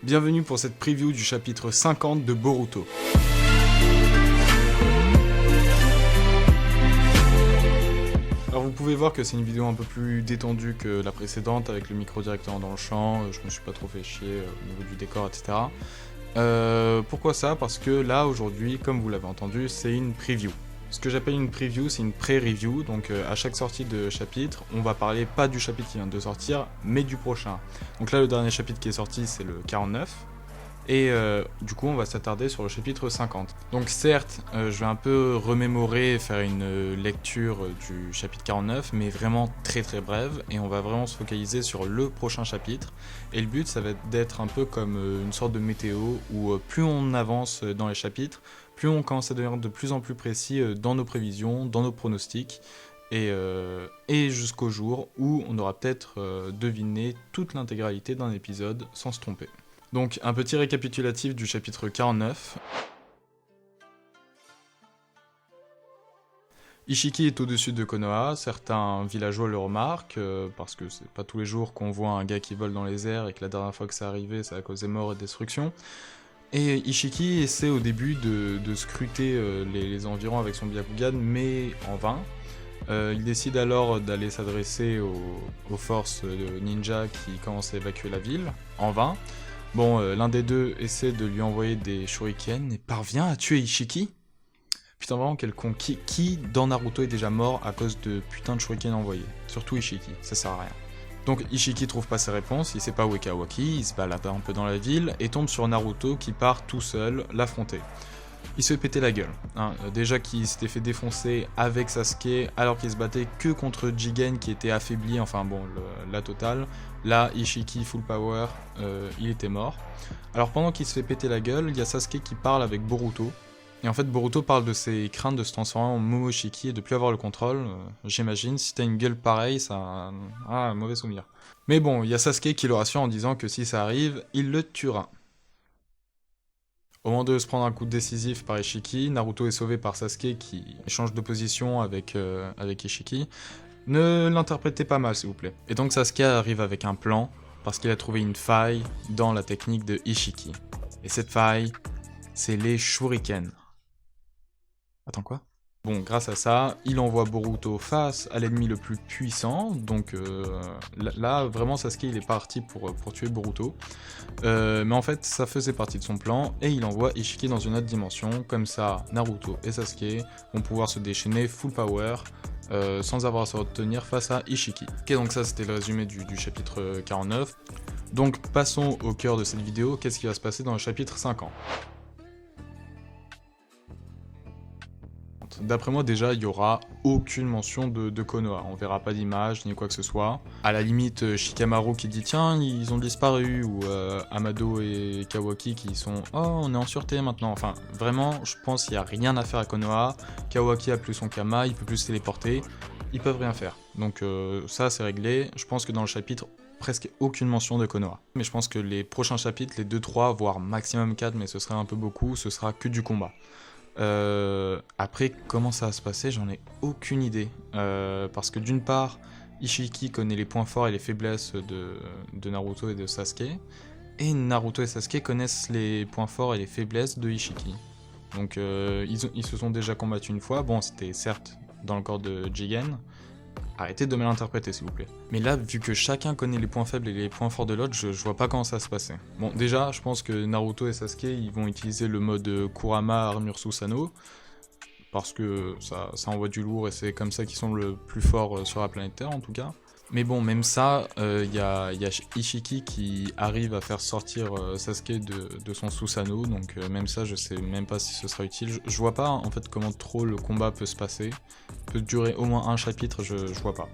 Bienvenue pour cette preview du chapitre 50 de Boruto. Alors vous pouvez voir que c'est une vidéo un peu plus détendue que la précédente avec le micro directement dans le champ, je me suis pas trop fait chier au niveau du décor, etc. Pourquoi ça? Parce que là aujourd'hui, comme vous l'avez entendu, c'est une preview. Ce que j'appelle une preview, c'est une pré-review, donc à chaque sortie de chapitre, on va parler pas du chapitre qui vient de sortir, mais du prochain. Donc là, le dernier chapitre qui est sorti, c'est le 49, et du coup, on va s'attarder sur le chapitre 50. Donc certes, je vais un peu remémorer, faire une lecture du chapitre 49, mais vraiment très brève, et on va vraiment se focaliser sur le prochain chapitre. Et le but, ça va être d'être un peu comme une sorte de météo, où plus on avance dans les chapitres, plus on commence à devenir de plus en plus précis dans nos prévisions, dans nos pronostics, et jusqu'au jour où on aura peut-être deviné toute l'intégralité d'un épisode sans se tromper. Donc un petit récapitulatif du chapitre 49. Ishiki est au-dessus de Konoha, certains villageois le remarquent, parce que c'est pas tous les jours qu'on voit un gars qui vole dans les airs et que la dernière fois que c'est arrivé, ça a causé mort et destruction. Et Ishiki essaie au début de scruter les environs avec son Byakugan, mais en vain. Il décide alors d'aller s'adresser aux forces de ninja qui commencent à évacuer la ville, en vain. Bon, l'un des deux essaie de lui envoyer des shurikens et parvient à tuer Ishiki. Putain, vraiment, quel con. Qui dans Naruto est déjà mort à cause de putain de shurikens envoyés? Surtout Ishiki, ça sert à rien. Donc Ishiki trouve pas ses réponses, il sait pas où est Kawaki, il se balade un peu dans la ville et tombe sur Naruto qui part tout seul l'affronter. Il se fait péter la gueule, hein. Déjà qu'il s'était fait défoncer avec Sasuke alors qu'il se battait que contre Jigen qui était affaibli, enfin bon, la totale. Là, Ishiki full power, il était mort. Alors pendant qu'il se fait péter la gueule, il y a Sasuke qui parle avec Boruto. Et en fait, Boruto parle de ses craintes de se transformer en Momoshiki et de plus avoir le contrôle. J'imagine, si t'as une gueule pareille, ça... Ah, un mauvais souvenir. Mais bon, il y a Sasuke qui le rassure en disant que si ça arrive, il le tuera. Au moment de se prendre un coup décisif par Ishiki, Naruto est sauvé par Sasuke qui change de position avec Ishiki. Ne l'interprétez pas mal, s'il vous plaît. Et donc Sasuke arrive avec un plan, parce qu'il a trouvé une faille dans la technique de Ishiki. Et cette faille, c'est les shurikens. Attends, quoi? Bon, grâce à ça, il envoie Boruto face à l'ennemi le plus puissant, donc là, vraiment, Sasuke, il est parti pour tuer Boruto. Mais en fait, ça faisait partie de son plan, et il envoie Ishiki dans une autre dimension, comme ça, Naruto et Sasuke vont pouvoir se déchaîner full power, sans avoir à se retenir face à Ishiki. Ok, donc ça, c'était le résumé du chapitre 49. Donc, passons au cœur de cette vidéo, qu'est-ce qui va se passer dans le chapitre 50 ? D'après moi, déjà, il n'y aura aucune mention de Konoha. On verra pas d'image ni quoi que ce soit. À la limite, Shikamaru qui dit « Tiens, ils ont disparu » ou Amado et Kawaki qui sont « Oh, on est en sûreté maintenant ». Enfin, vraiment, je pense qu'il n'y a rien à faire à Konoha. Kawaki a plus son Kama, il peut plus se téléporter. Ils peuvent rien faire. Donc ça, c'est réglé. Je pense que dans le chapitre, presque aucune mention de Konoha. Mais je pense que les prochains chapitres, les 2-3, voire maximum 4, mais ce serait un peu beaucoup, ce sera que du combat. Après, comment ça va se passer, j'en ai aucune idée. Parce que d'une part, Ishiki connaît les points forts et les faiblesses de Naruto et de Sasuke. Et Naruto et Sasuke connaissent les points forts et les faiblesses de Ishiki. Donc ils se sont déjà combattus une fois. Bon, c'était certes dans le corps de Jigen. Arrêtez de mal interpréter, s'il vous plaît. Mais là, vu que chacun connaît les points faibles et les points forts de l'autre, je vois pas comment ça va se passer. Bon, déjà, je pense que Naruto et Sasuke, ils vont utiliser le mode Kurama Armure Susanoo, parce que ça envoie du lourd et c'est comme ça qu'ils sont le plus forts sur la planète Terre, en tout cas. Mais bon, même ça, y a Ishiki qui arrive à faire sortir Sasuke de son Susanoo, donc même ça, je sais même pas si ce sera utile. Je vois pas, en fait, comment trop le combat peut se passer. Peut durer au moins un chapitre, je vois pas.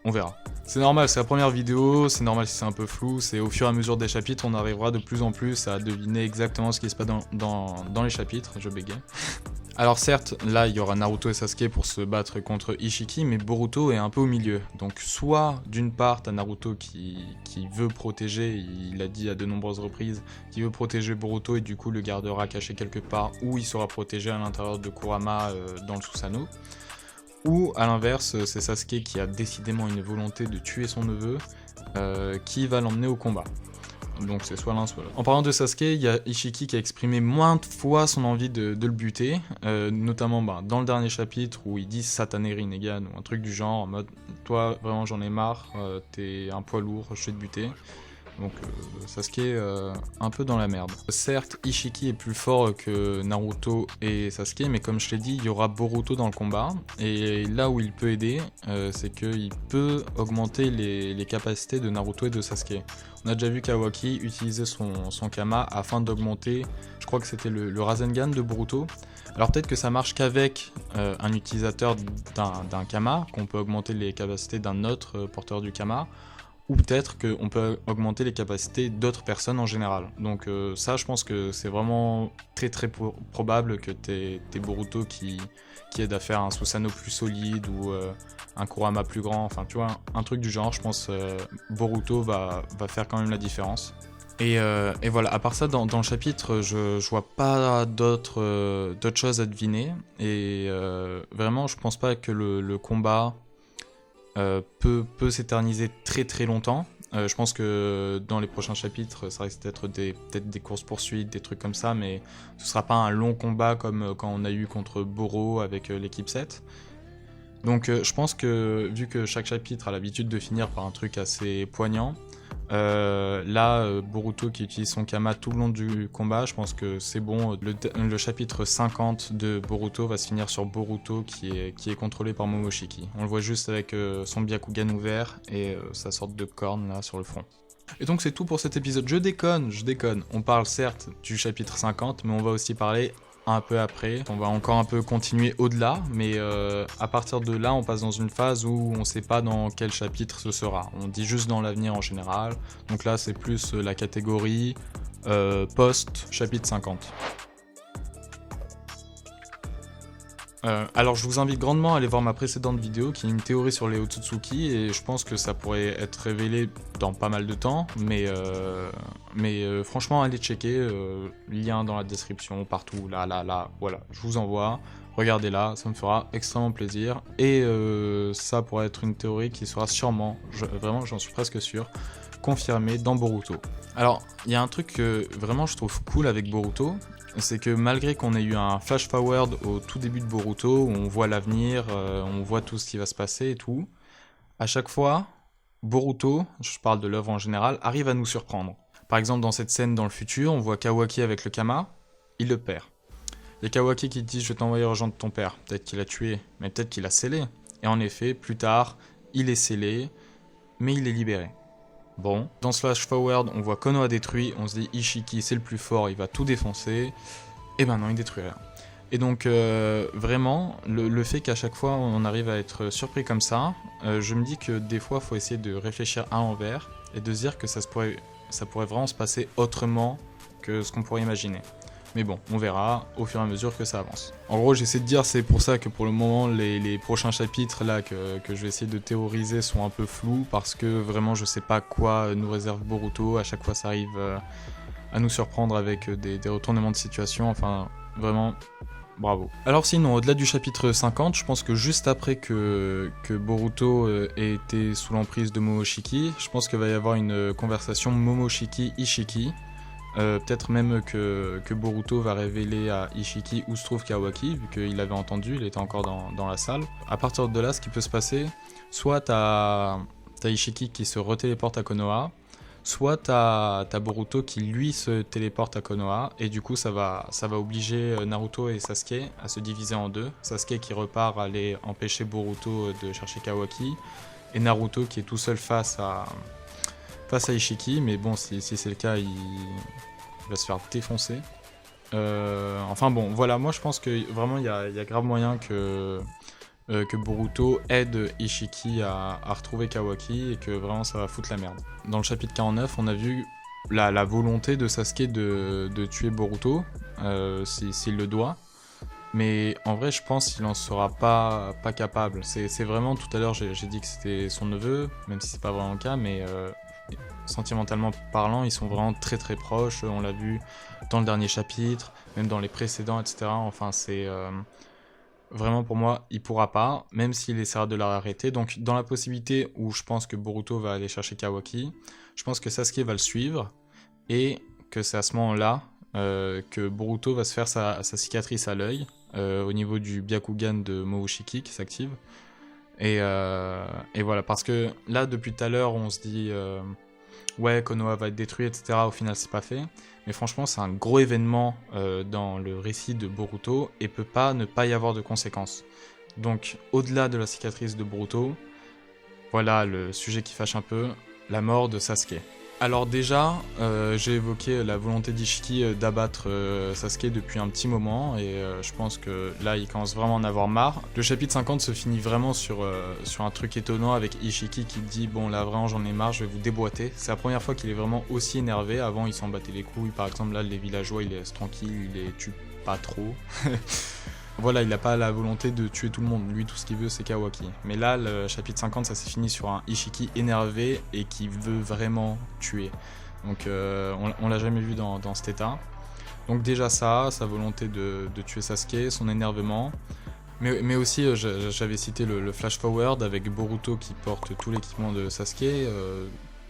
On verra. C'est normal, c'est la première vidéo, c'est normal si c'est un peu flou, c'est au fur et à mesure des chapitres, on arrivera de plus en plus à deviner exactement ce qui se passe dans les chapitres, je bégaye. Alors certes, là il y aura Naruto et Sasuke pour se battre contre Ishiki, mais Boruto est un peu au milieu. Donc soit d'une part t'as Naruto qui veut protéger, il l'a dit à de nombreuses reprises, qui veut protéger Boruto et du coup le gardera caché quelque part où il sera protégé à l'intérieur de Kurama dans le Susanoo. Ou à l'inverse, c'est Sasuke qui a décidément une volonté de tuer son neveu, qui va l'emmener au combat. donc c'est soit l'un soit l'autre. En parlant de Sasuke, il y a Ishiki qui a exprimé maintes fois son envie de le buter, notamment dans le dernier chapitre où il dit Satane Rinnegan ou un truc du genre, en mode toi vraiment j'en ai marre, t'es un poids lourd, je vais te buter. Donc Sasuke un peu dans la merde. Certes, Ishiki est plus fort que Naruto et Sasuke, mais comme je l'ai dit, il y aura Boruto dans le combat. Et là où il peut aider, c'est qu'il peut augmenter les capacités de Naruto et de Sasuke. On a déjà vu Kawaki utiliser son Kama afin d'augmenter, je crois que c'était le Rasengan de Boruto. Alors peut-être que ça marche qu'avec un utilisateur d'un Kama, qu'on peut augmenter les capacités d'un autre porteur du Kama, ou peut-être qu'on peut augmenter les capacités d'autres personnes en général. Donc ça, je pense que c'est vraiment très probable que t'aies Boruto qui aide à faire un Susanoo plus solide ou un Kurama plus grand, enfin tu vois, un truc du genre. Je pense Boruto va faire quand même la différence. Et voilà, à part ça, dans le chapitre, je vois pas d'autres choses à deviner. Et vraiment, je pense pas que le combat peut s'éterniser très longtemps. Je pense que dans les prochains chapitres, ça risque d'être peut-être des courses-poursuites, des trucs comme ça, mais ce sera pas un long combat comme quand on a eu contre Boro avec l'équipe 7. Donc je pense que, vu que chaque chapitre a l'habitude de finir par un truc assez poignant, Boruto qui utilise son Kama tout le long du combat, je pense que c'est bon. Le chapitre 50 de Boruto va se finir sur Boruto qui est contrôlé par Momoshiki. On le voit juste avec son Byakugan ouvert et sa sorte de corne là sur le front. Et donc c'est tout pour cet épisode. Je déconne. On parle certes du chapitre 50, mais on va aussi parler un peu après. On va encore un peu continuer au-delà, mais à partir de là, on passe dans une phase où on sait pas dans quel chapitre ce sera. On dit juste dans l'avenir en général. Donc là, c'est plus la catégorie post-chapitre 50. Alors je vous invite grandement à aller voir ma précédente vidéo qui est une théorie sur les Otsutsuki et je pense que ça pourrait être révélé dans pas mal de temps, mais franchement allez checker, lien dans la description, partout, là, voilà, je vous envoie, regardez là, ça me fera extrêmement plaisir et ça pourrait être une théorie qui sera sûrement, vraiment j'en suis presque sûr, confirmée dans Boruto. Alors il y a un truc que vraiment je trouve cool avec Boruto, c'est que malgré qu'on ait eu un flash forward au tout début de Boruto, où on voit l'avenir, on voit tout ce qui va se passer et tout, à chaque fois, Boruto, je parle de l'œuvre en général, arrive à nous surprendre. Par exemple, dans cette scène dans le futur, on voit Kawaki avec le Kama, il le perd. Il y a Kawaki qui dit « je vais t'envoyer rejoindre ton père ». Peut-être qu'il a tué, mais peut-être qu'il a scellé. Et en effet, plus tard, il est scellé, mais il est libéré. Bon, dans ce flash forward, on voit Konoha détruit, on se dit Ishiki c'est le plus fort, il va tout défoncer, et ben non, il détruit rien. Et donc vraiment, le fait qu'à chaque fois on arrive à être surpris comme ça, je me dis que des fois il faut essayer de réfléchir à l'envers, et de se dire que ça pourrait vraiment se passer autrement que ce qu'on pourrait imaginer. Mais bon, on verra au fur et à mesure que ça avance. En gros, j'essaie de dire, c'est pour ça que pour le moment, les prochains chapitres là que je vais essayer de théoriser sont un peu flous, parce que vraiment je sais pas quoi nous réserve Boruto, à chaque fois ça arrive à nous surprendre avec des retournements de situation, enfin vraiment bravo. Alors sinon, au-delà du chapitre 50, je pense que juste après que Boruto ait été sous l'emprise de Momoshiki, je pense qu'il va y avoir une conversation Momoshiki-Ishiki. Peut-être même que Boruto va révéler à Ishiki où se trouve Kawaki, vu qu'il l'avait entendu, il était encore dans la salle. À partir de là, ce qui peut se passer, soit t'as Ishiki qui se retéléporte à Konoha, soit t'as Boruto qui lui se téléporte à Konoha, et du coup ça va obliger Naruto et Sasuke à se diviser en deux. Sasuke qui repart aller empêcher Boruto de chercher Kawaki, et Naruto qui est tout seul face à Ishiki, mais bon, si c'est le cas, il va se faire défoncer. Enfin bon, voilà, moi je pense que vraiment il y a grave moyen que Boruto aide Ishiki à retrouver Kawaki et que vraiment ça va foutre la merde. Dans le chapitre 49, on a vu la volonté de Sasuke de tuer Boruto, s'il le doit. Mais en vrai, je pense qu'il en sera pas capable. C'est vraiment, tout à l'heure, j'ai dit que c'était son neveu, même si c'est pas vraiment le cas, mais sentimentalement parlant, ils sont vraiment très proches. On l'a vu dans le dernier chapitre, même dans les précédents, etc. Enfin, c'est vraiment pour moi, il pourra pas, même s'il essaiera de l'arrêter. Donc, dans la possibilité où je pense que Boruto va aller chercher Kawaki, je pense que Sasuke va le suivre. et que c'est à ce moment-là que Boruto va se faire sa cicatrice à l'œil, au niveau du Byakugan de Momoshiki qui s'active. Et voilà, parce que là, depuis tout à l'heure, on se dit ouais, Konoha va être détruit, etc. Au final, c'est pas fait. Mais franchement, c'est un gros événement dans le récit de Boruto et peut pas ne pas y avoir de conséquences. Donc, au-delà de la cicatrice de Boruto, voilà le sujet qui fâche un peu, la mort de Sasuke. Alors déjà, j'ai évoqué la volonté d'Ishiki d'abattre Sasuke depuis un petit moment, et je pense que là, il commence vraiment à en avoir marre. Le chapitre 50 se finit vraiment sur un truc étonnant avec Ishiki qui dit « Bon, là, vraiment, j'en ai marre, je vais vous déboîter ». C'est la première fois qu'il est vraiment aussi énervé. Avant, il s'en battait les couilles. Par exemple, là, les villageois, il les laisse tranquilles, il les tue pas trop. Voilà, il n'a pas la volonté de tuer tout le monde. Lui, tout ce qu'il veut, c'est Kawaki. Mais là, le chapitre 50, ça s'est fini sur un Ishiki énervé et qui veut vraiment tuer. Donc, on l'a jamais vu dans cet état. Donc déjà ça, sa volonté de tuer Sasuke, son énervement. Mais aussi, j'avais cité le flash forward avec Boruto qui porte tout l'équipement de Sasuke.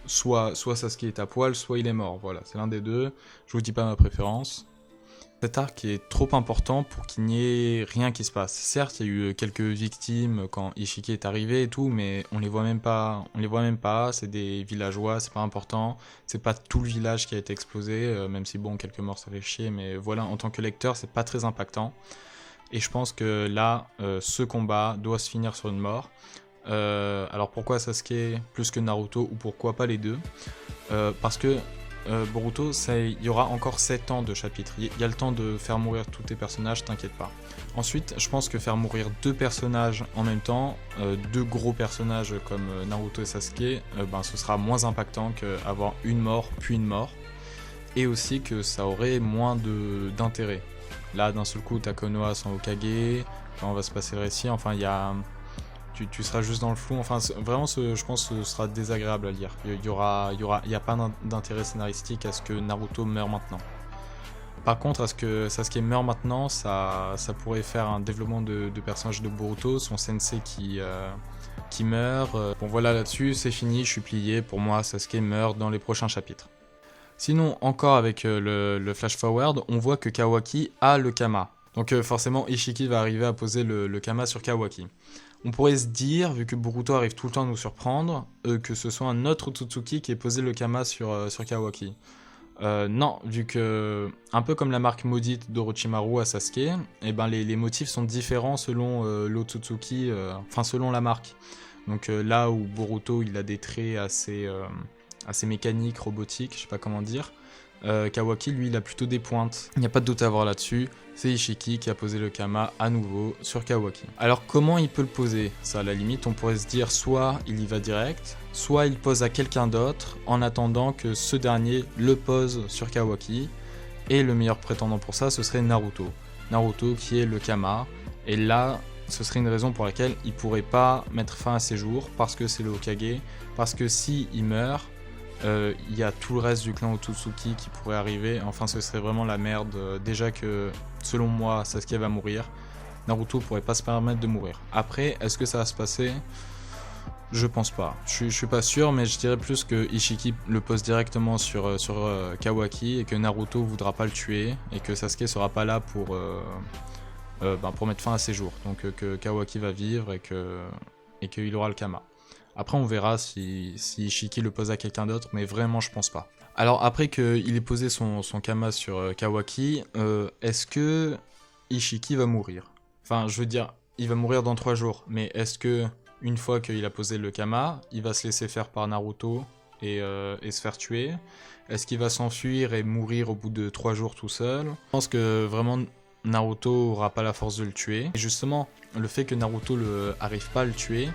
Soit Sasuke est à poil, soit il est mort. Voilà, c'est l'un des deux. Je vous dis pas ma préférence. Cet arc est trop important pour qu'il n'y ait rien qui se passe. Certes, il y a eu quelques victimes quand Ishiki est arrivé et tout, mais on les voit même pas. C'est des villageois, c'est pas important. C'est pas tout le village qui a été explosé, même si bon, quelques morts ça fait chier, mais voilà, en tant que lecteur, c'est pas très impactant. Et je pense que là, ce combat doit se finir sur une mort. Alors pourquoi Sasuke plus que Naruto, ou pourquoi pas les deux? Parce que Boruto, il y aura encore 7 ans de chapitres. Il y a le temps de faire mourir tous tes personnages, t'inquiète pas. Ensuite, je pense que faire mourir 2 personnages en même temps, 2 gros personnages comme Naruto et Sasuke, ce sera moins impactant qu'avoir une mort puis une mort. Et aussi que ça aurait moins d'intérêt. Là, d'un seul coup, t'as Konoha sans Hokage, comment va se passer le récit, enfin, il y a... Tu seras juste dans le flou, enfin vraiment je pense que ce sera désagréable à lire. Il y a pas d'intérêt scénaristique à ce que Naruto meure maintenant. Par contre, à ce que Sasuke meure maintenant, ça pourrait faire un développement de personnage de Boruto, son sensei qui meurt. Bon voilà, là-dessus c'est fini, je suis plié, pour moi Sasuke meurt dans les prochains chapitres. Sinon, encore avec le flash forward, on voit que Kawaki a le Kama. Donc forcément, Ishiki va arriver à poser le Kama sur Kawaki. On pourrait se dire, vu que Boruto arrive tout le temps à nous surprendre, que ce soit un autre Otsutsuki qui ait posé le Kama sur Kawaki. Non, vu que, un peu comme la marque maudite d'Orochimaru à Sasuke, les motifs sont différents selon l'Otsutsuki, selon la marque. Donc là où Boruto il a des traits assez mécaniques, robotiques, je sais pas comment dire, Kawaki lui il a plutôt des pointes. Il n'y a pas de doute à avoir là-dessus, c'est Ishiki qui a posé le Kama à nouveau sur Kawaki. Alors comment il peut le poser? Ça à la limite on pourrait se dire soit il y va direct, soit il pose à quelqu'un d'autre en attendant que ce dernier le pose sur Kawaki, et le meilleur prétendant pour ça ce serait Naruto. Naruto qui est le Kama, et là ce serait une raison pour laquelle il pourrait pas mettre fin à ses jours, parce que c'est le Hokage, parce que si il meurt, il y a tout le reste du clan Otsutsuki qui pourrait arriver, enfin ce serait vraiment la merde. Déjà que selon moi Sasuke va mourir, Naruto pourrait pas se permettre de mourir. Après, est-ce que ça va se passer? Je pense pas, je suis pas sûr, mais je dirais plus que Ishiki le pose directement sur Kawaki, et que Naruto voudra pas le tuer, et que Sasuke sera pas là pour mettre fin à ses jours, donc que Kawaki va vivre et qu'il aura le Kama. Après on verra si Ishiki le pose à quelqu'un d'autre, mais vraiment je pense pas. Alors après qu'il ait posé son Kama sur Kawaki, est-ce que Ishiki va mourir? Enfin je veux dire, il va mourir dans 3 jours, mais est-ce que une fois qu'il a posé le Kama, il va se laisser faire par Naruto et se faire tuer? Est-ce qu'il va s'enfuir et mourir au bout de 3 jours tout seul? Je pense que vraiment Naruto aura pas la force de le tuer. Et justement, le fait que Naruto arrive pas à le tuer,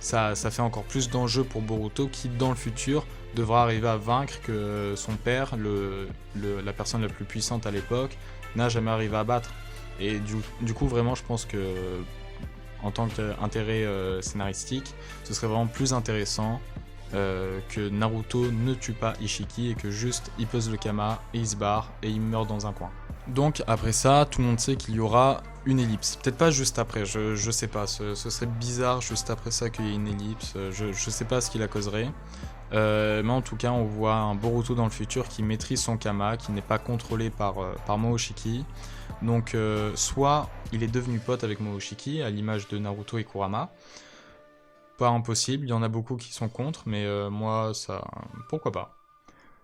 ça fait encore plus d'enjeux pour Boruto qui, dans le futur, devra arriver à vaincre que son père, la personne la plus puissante à l'époque, n'a jamais arrivé à battre. Et du coup, vraiment, je pense que, en tant qu'intérêt scénaristique, ce serait vraiment plus intéressant que Naruto ne tue pas Ishiki et que juste il pose le Kama et il se barre et il meurt dans un coin. Donc après ça, tout le monde sait qu'il y aura une ellipse. Peut-être pas juste après, je sais pas, ce serait bizarre juste après ça qu'il y ait une ellipse, je sais pas ce qui la causerait. Mais en tout cas, on voit un Boruto dans le futur qui maîtrise son Kama, qui n'est pas contrôlé par Momoshiki. Donc, soit il est devenu pote avec Momoshiki, à l'image de Naruto et Kurama. Pas impossible, il y en a beaucoup qui sont contre, mais moi, ça... pourquoi pas.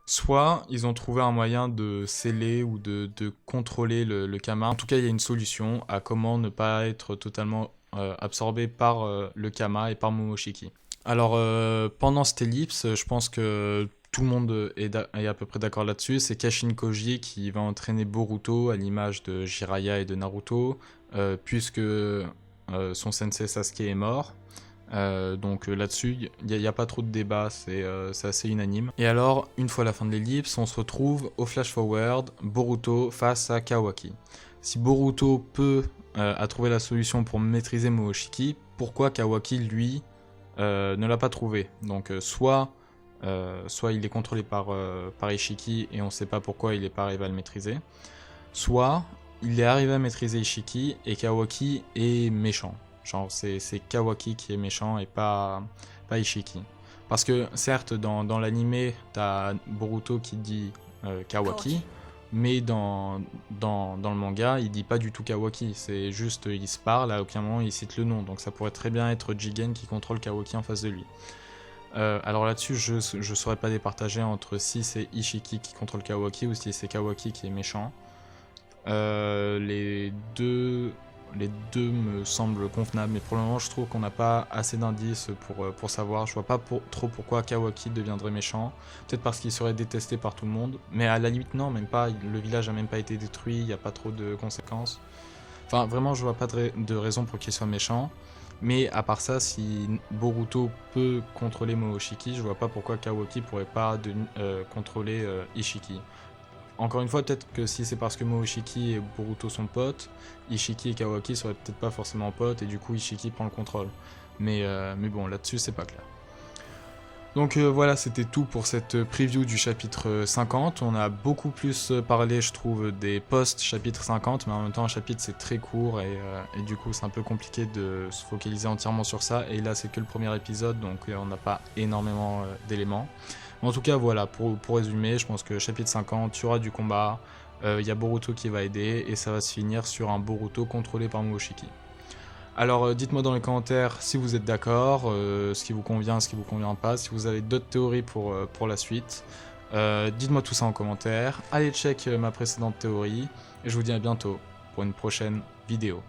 Soit ils ont trouvé un moyen de sceller ou de contrôler le Kama. En tout cas, il y a une solution à comment ne pas être totalement absorbé par le Kama et par Momoshiki. Alors, pendant cette ellipse, je pense que tout le monde est à peu près d'accord là-dessus. C'est Kashin Koji qui va entraîner Boruto à l'image de Jiraiya et de Naruto, puisque son sensei Sasuke est mort. Donc là-dessus, il n'y a pas trop de débat, c'est assez unanime. Et alors, une fois la fin de l'ellipse, on se retrouve au flash forward, Boruto face à Kawaki. Si Boruto a trouvé la solution pour maîtriser Momoshiki, pourquoi Kawaki, lui, ne l'a pas trouvé? Donc soit il est contrôlé par Ishiki et on ne sait pas pourquoi il n'est pas arrivé à le maîtriser, soit il est arrivé à maîtriser Ishiki et Kawaki est méchant. Genre c'est Kawaki qui est méchant et pas Ishiki. Parce que certes dans l'animé t'as Boruto qui dit Kawaki, mais dans le manga il dit pas du tout Kawaki, c'est juste il se parle, à aucun moment il cite le nom, donc ça pourrait très bien être Jigen qui contrôle Kawaki en face de lui. Alors là-dessus je saurais pas départager entre si c'est Ishiki qui contrôle Kawaki ou si c'est Kawaki qui est méchant. Les deux me semblent convenables, mais pour le moment je trouve qu'on n'a pas assez d'indices pour savoir. Je vois pas trop pourquoi Kawaki deviendrait méchant. Peut-être parce qu'il serait détesté par tout le monde, mais à la limite non, même pas, le village a même pas été détruit, il n'y a pas trop de conséquences. Enfin vraiment je vois pas de raison pour qu'il soit méchant, mais à part ça, si Boruto peut contrôler Momoshiki, je vois pas pourquoi Kawaki pourrait pas contrôler Ishiki. Encore une fois, peut-être que si c'est parce que Momoshiki et Boruto sont potes, Ishiki et Kawaki seraient peut-être pas forcément potes et du coup Ishiki prend le contrôle. Mais bon, là-dessus c'est pas clair. Donc voilà, c'était tout pour cette preview du chapitre 50. On a beaucoup plus parlé, je trouve, des post-chapitre 50, mais en même temps un chapitre c'est très court et du coup c'est un peu compliqué de se focaliser entièrement sur ça. Et là c'est que le premier épisode, donc on n'a pas énormément d'éléments. En tout cas, voilà, pour résumer, je pense que chapitre 50, il y aura du combat, il y a Boruto qui va aider, et ça va se finir sur un Boruto contrôlé par Momoshiki. Alors dites-moi dans les commentaires si vous êtes d'accord, ce qui vous convient, ce qui vous convient pas, si vous avez d'autres théories pour la suite. Dites-moi tout ça en commentaire, allez check ma précédente théorie, et je vous dis à bientôt pour une prochaine vidéo.